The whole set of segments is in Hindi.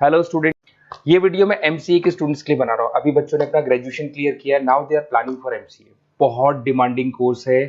हेलो स्टूडेंट, ये वीडियो मैं एमसीए के स्टूडेंट्स के लिए बना रहा हूँ। अभी बच्चों ने अपना ग्रेजुएशन क्लियर किया है, now they are planning for MCA. बहुत डिमांडिंग कोर्स है।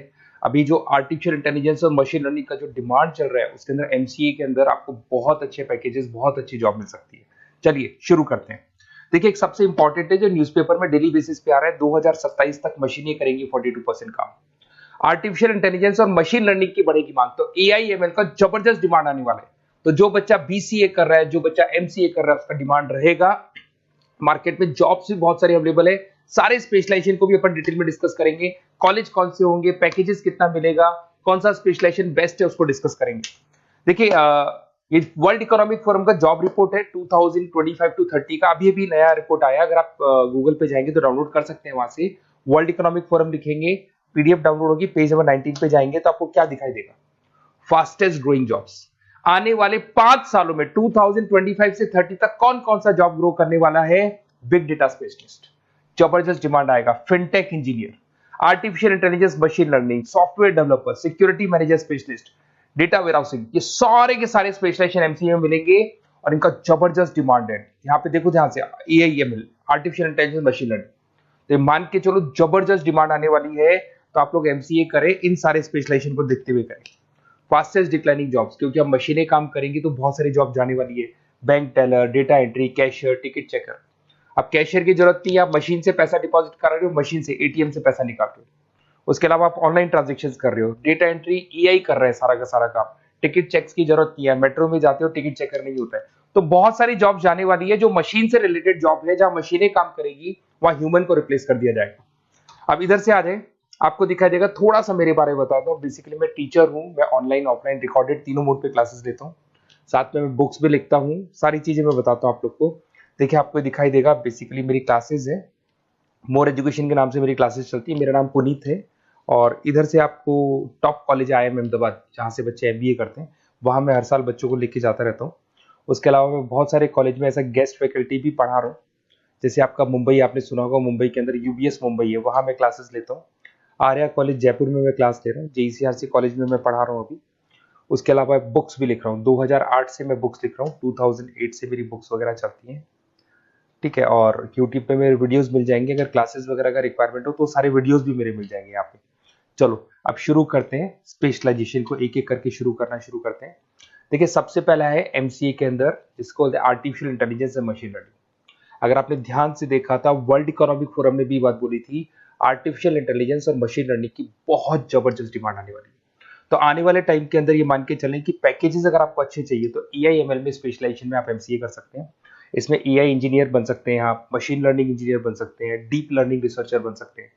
अभी जो आर्टिफिशियल इंटेलिजेंस और मशीन लर्निंग का जो डिमांड चल रहा है उसके अंदर एमसीए के अंदर आपको बहुत अच्छे पैकेजेस, बहुत अच्छी जॉब मिल सकती है। चलिए शुरू करते हैं। देखिए, एक सबसे इंपॉर्टेंट है जो न्यूज़पेपर में डेली बेसिस पे आ रहा है, 2027 तक मशीनें करेंगी 42% काम। आर्टिफिशियल इंटेलिजेंस और मशीन लर्निंग की बढ़ेगी मांग, तो एआई एमएल का जबरदस्त डिमांड आने वाला है। तो जो बच्चा बीसीए कर रहा है, जो बच्चा एमसीए कर रहा है, उसका डिमांड रहेगा। मार्केट में जॉब्स भी बहुत सारे अवेलेबल है। सारे स्पेशलाइजेशन को भी अपन डिटेल में डिस्कस करेंगे। कॉलेज कौन से होंगे, पैकेजेस कितना मिलेगा, कौन सा स्पेशलाइजेशन बेस्ट है, उसको डिस्कस करेंगे। देखिए, ये वर्ल्ड इकोनॉमिक फोरम का जॉब रिपोर्ट है 2025 टू 30 का। अभी अभी नया रिपोर्ट आया, अगर आप गूगल पे जाएंगे तो डाउनलोड कर सकते हैं। वहां से वर्ल्ड इकोनॉमिक फोरम लिखेंगे, पीडीएफ डाउनलोड होगी, पेज नंबर 19 पे जाएंगे तो आपको क्या दिखाई देगा, फास्टेस्ट ग्रोइंग जॉब्स। आने वाले 5 सालों में 2025 से 30 तक कौन कौन सा जॉब ग्रो करने वाला है। बिग डेटा स्पेशलिस्ट, जबरदस्त डिमांड आएगा। Fintech engineer, artificial intelligence machine learning, software developer, security manager specialist, data warehousing, ये सारे के सारे स्पेशलाइजेशन एमसीए में मिलेंगे और इनका जबरदस्त डिमांड है। यहाँ पे देखो, ध्यान से, AIML, artificial intelligence machine learning, तो मान के चलो जबरदस्त डिमांड आने वाली है। तो आप लोग एमसीए करें, इन सारे स्पेशलाइजेशन को देखते हुए करें। फास्टेस्ट डिक्लाइनिंग जॉब्स, क्योंकि अब मशीनें काम करेंगी तो बहुत सारी जॉब जाने वाली है। Bank teller, data entry, cashier, ticket checker. अब कैशियर की जरूरत नहीं है, आप मशीन से पैसा डिपॉजिट कर रहे हो, मशीन से एटीएम से पैसा निकाल रहे हो। उसके अलावा आप ऑनलाइन ट्रांजेक्शन कर रहे हो, डेटा एंट्री एआई कर रहा है सारा का सारा काम। टिकट चेक्स की जरूरत नहीं है, मेट्रो में जाते हो टिकट चेकर नहीं होता है। तो बहुत सारी जॉब जाने वाली है जो मशीन से रिलेटेड जॉब है, जहां मशीनें काम करेगी वहां ह्यूमन को रिप्लेस कर दिया जाएगा। अब इधर से आ जाए, आपको दिखाई देगा। थोड़ा सा मेरे बारे में बता दो। बेसिकली मैं टीचर हूँ, मैं ऑनलाइन ऑफलाइन रिकॉर्डेड तीनों मोड पे क्लासेस लेता हूँ। साथ में मैं बुक्स भी लिखता हूँ, सारी चीजें मैं बताता हूँ आप लोग को। देखिए, आपको दिखाई देगा, बेसिकली मेरी क्लासेस है, मोर एजुकेशन के नाम से मेरी क्लासेस चलती है। मेरा नाम पुनीत है। और इधर से आपको टॉप कॉलेज IIM अहमदाबाद, जहाँ से बच्चे MBA करते हैं, वहाँ मैं हर साल बच्चों को लेके जाता रहता हूँ। उसके अलावा मैं बहुत सारे कॉलेज में ऐसा गेस्ट फैकल्टी भी पढ़ा रहा हूँ। जैसे आपका मुंबई, आपने सुना होगा, मुंबई के अंदर यूबीएस मुंबई है, वहाँ मैं क्लासेस लेता हूँ। आर्या कॉलेज जयपुर में मैं क्लास ले रहा हूँ। JECRC कॉलेज में मैं पढ़ा रहा हूँ अभी। उसके अलावा बुक्स भी लिख रहा हूँ, 2008 से मैं बुक्स लिख रहा हूँ, 2008 से मेरी बुक्स वगैरह चलती हैं। ठीक है, और यूट्यूब पे मेरे वीडियोस मिल जाएंगे। अगर क्लासेस वगैरह का रिक्वायरमेंट हो तो सारे वीडियोस भी मेरे मिल जाएंगे यहाँ पे। चलो अब शुरू करते हैं, स्पेशलाइजेशन को एक एक करके शुरू करते हैं। देखिए, सबसे पहला है एमसीए के अंदर, जिसको artificial intelligence and machine learning. अगर आपने ध्यान से देखा था, वर्ल्ड इकोनॉमिक फोरम ने भी बात बोली थी, आर्टिफिशियल इंटेलिजेंस और मशीन लर्निंग की बहुत जबरदस्त डिमांड आने वाली है। तो आने वाले टाइम के अंदर ये मान के चलें कि पैकेजेस अगर आपको अच्छे चाहिए तो एआईएमएल में स्पेशलाइजेशन में आप एमसीए कर सकते हैं। इसमें एआई इंजीनियर बन सकते हैं, आप मशीन लर्निंग इंजीनियर बन सकते हैं, डीप लर्निंग रिसर्चर बन सकते हैं।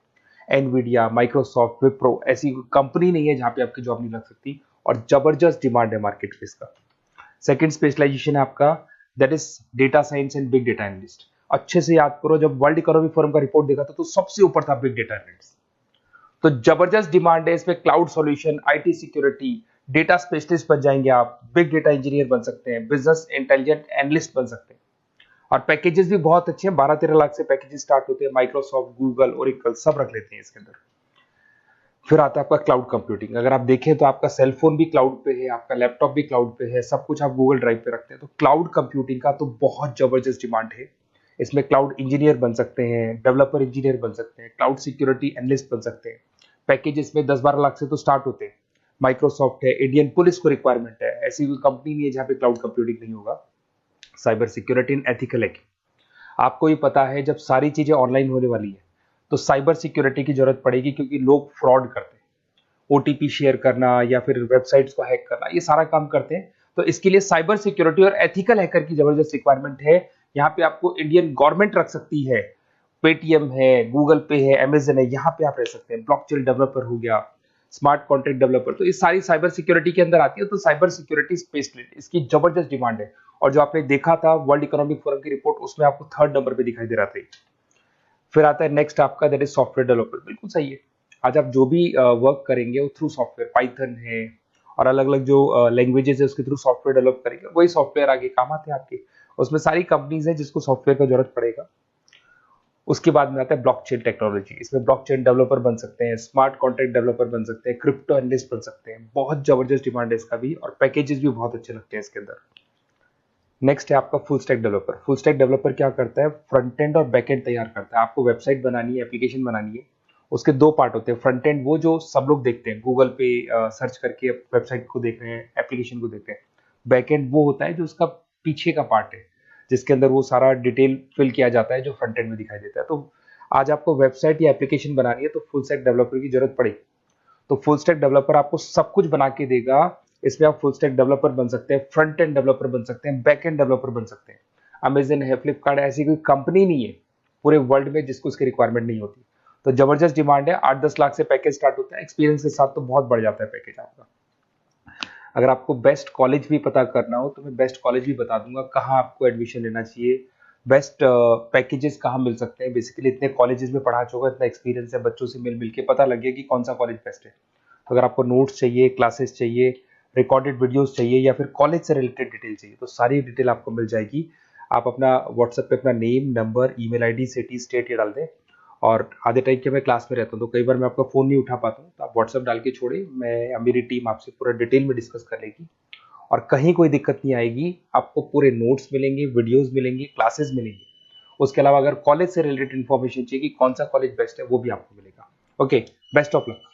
एनवीडिया, माइक्रोसॉफ्ट, विप्रो, ऐसी कंपनी नहीं है जहां पे आपकी जॉब नहीं लग सकती, और जबरदस्त डिमांड है मार्केट पे इसका। सेकंड स्पेशलाइजेशन है आपका, that is data science and big data analyst. अच्छे से याद करो, जब वर्ल्ड इकोनॉमिक फोरम का रिपोर्ट देखा था तो सबसे ऊपर था बिग डेटा एनालिस्ट। तो जबरदस्त डिमांड है इसमें। Cloud solution, IT security, data specialist बन जाएंगे आप, बिग डेटा इंजीनियर बन सकते हैं, बिजनेस इंटेलिजेंट एनालिस्ट बन सकते हैं। और पैकेजेस भी बहुत अच्छे हैं, 12-13 लाख से पैकेजेस स्टार्ट होते हैं। माइक्रोसॉफ्ट, गूगल, ओरेकल सब रख लेते हैं इसके अंदर। फिर आता है आपका क्लाउड कंप्यूटिंग। अगर आप देखें तो आपका सेल फोन भी क्लाउड पे है, आपका लैपटॉप भी क्लाउड पे है, सब कुछ आप गूगल ड्राइव पे रखते हैं। तो क्लाउड कंप्यूटिंग का तो बहुत जबरदस्त डिमांड है। इसमें क्लाउड इंजीनियर बन सकते हैं, डेवलपर इंजीनियर बन सकते हैं, क्लाउड सिक्योरिटी एनालिस्ट बन सकते हैं। पैकेज इसमें 10-12 लाख से तो स्टार्ट होते हैं। माइक्रोसॉफ्ट है, इंडियन पुलिस को रिक्वायरमेंट है, ऐसी कोई कंपनी नहीं है जहां पे क्लाउड कंप्यूटिंग नहीं होगा। Cyber security and ethical hacking, आपको ये पता है जब सारी चीजें ऑनलाइन होने वाली है तो साइबर सिक्योरिटी की जरूरत पड़ेगी, क्योंकि लोग फ्रॉड करते हैं। ओटीपी शेयर करना या फिर वेबसाइट्स को हैक करना, ये सारा काम करते हैं। तो इसके लिए साइबर सिक्योरिटी और एथिकल हैकर की जबरदस्त रिक्वायरमेंट है। यहाँ पे आपको इंडियन गवर्नमेंट रख सकती है, पेटीएम है, गूगल पे है, अमेजन है, यहाँ पे आप रह सकते हैं। ब्लॉकचेन डेवलपर हो गया, स्मार्ट कॉन्ट्रैक्ट डेवलपर, तो ये सारी साइबर सिक्योरिटी के अंदर आती है। तो साइबर सिक्योरिटी स्पेशलिस्ट, इसकी जबरदस्त डिमांड है। और जो आपने देखा था वर्ल्ड इकोनॉमिक फोरम की रिपोर्ट, उसमें आपको 3rd नंबर पे दिखाई दे रहा था। फिर आता है नेक्स्ट आपका, दैट इज सॉफ्टवेयर डेवलपर। बिल्कुल सही है। आज आप जो भी वर्क करेंगे वो थ्रू सॉफ्टवेयर, पाइथन है और अलग अलग जो लैंग्वेजेस है उसके थ्रू सॉफ्टवेयर डेवलप करेंगे, वही सॉफ्टवेयर आगे काम आते हैं आपके। उसमें सारी कंपनीज है जिसको सॉफ्टवेयर का जरूरत पड़ेगा। उसके बाद में आता है ब्लॉकचेन टेक्नोलॉजी। इसमें ब्लॉकचेन डेवलपर बन सकते हैं, स्मार्ट कॉन्ट्रैक्ट डेवलपर बन सकते हैं, क्रिप्टो एनालिस्ट बन सकते हैं। बहुत जबरदस्त डिमांड है इसका भी, और पैकेजेस भी बहुत अच्छे लगते हैं इसके अंदर। नेक्स्ट है आपका full stack developer. Full stack developer क्या करता है, फ्रंट एंड और बैक एंड तैयार करता है। आपको वेबसाइट बनानी है, एप्लीकेशन बनानी है, उसके दो पार्ट होते हैं। फ्रंट एंड वो जो सब लोग देखते हैं, गूगल पे सर्च करके वेबसाइट को देख रहे हैं, एप्लीकेशन को देख रहे हैं। बैक एंड वो होता है जो उसका पीछे का पार्ट है, जिसके अंदर वो सारा डिटेल फिल किया जाता है जो फ्रंट एंड में दिखाई देता है। तो आज आपको वेबसाइट या एप्लीकेशन बनानी है तो फुल स्टैक डेवलपर की जरूरत पड़ेगी। तो फुल स्टैक डेवलपर आपको सब कुछ बना के देगा। इसमें आप फुल स्टैक डेवलपर बन सकते हैं, फ्रंट एंड डेवलपर बन सकते हैं, बैक एंड डेवलपर बन सकते हैं। अमेजन है, फ्लिपकार्ट, ऐसी कोई कंपनी नहीं है पूरे वर्ल्ड में जिसको उसकी रिक्वायरमेंट नहीं होती। तो जबरदस्त डिमांड है, 8-10 लाख से पैकेज स्टार्ट होता है, एक्सपीरियंस के साथ तो बहुत बढ़ जाता है पैकेज आपका। अगर आपको बेस्ट कॉलेज भी पता करना हो तो मैं बेस्ट कॉलेज भी बता दूंगा, कहाँ आपको एडमिशन लेना चाहिए, बेस्ट पैकेजेस कहाँ मिल सकते हैं। बेसिकली इतने कॉलेजेस में पढ़ा चुका, इतना एक्सपीरियंस है, बच्चों से मिल मिल के पता लग गया कि कौन सा कॉलेज बेस्ट है। तो अगर आपको नोट्स चाहिए, क्लासेस चाहिए, रिकॉर्डेड वीडियोस चाहिए या फिर कॉलेज से रिलेटेड डिटेल चाहिए तो सारी डिटेल आपको मिल जाएगी। आप अपना व्हाट्सएप पे अपना name, number, email ID, city, state ये डाल दें। और आधे टाइम के मैं क्लास में रहता हूँ तो कई बार मैं आपका फ़ोन नहीं उठा पाता हूँ, तो आप व्हाट्सएप डाल के छोड़े, मैं या मेरी टीम आपसे पूरा डिटेल में डिस्कस कर लेगी। और कहीं कोई दिक्कत नहीं आएगी, आपको पूरे नोट्स मिलेंगे, वीडियोस मिलेंगे, क्लासेस मिलेंगे। उसके अलावा अगर कॉलेज से रिलेटेड इन्फॉर्मेशन चाहिए कि कौन सा कॉलेज बेस्ट है वो भी आपको मिलेगा। Okay, best of luck.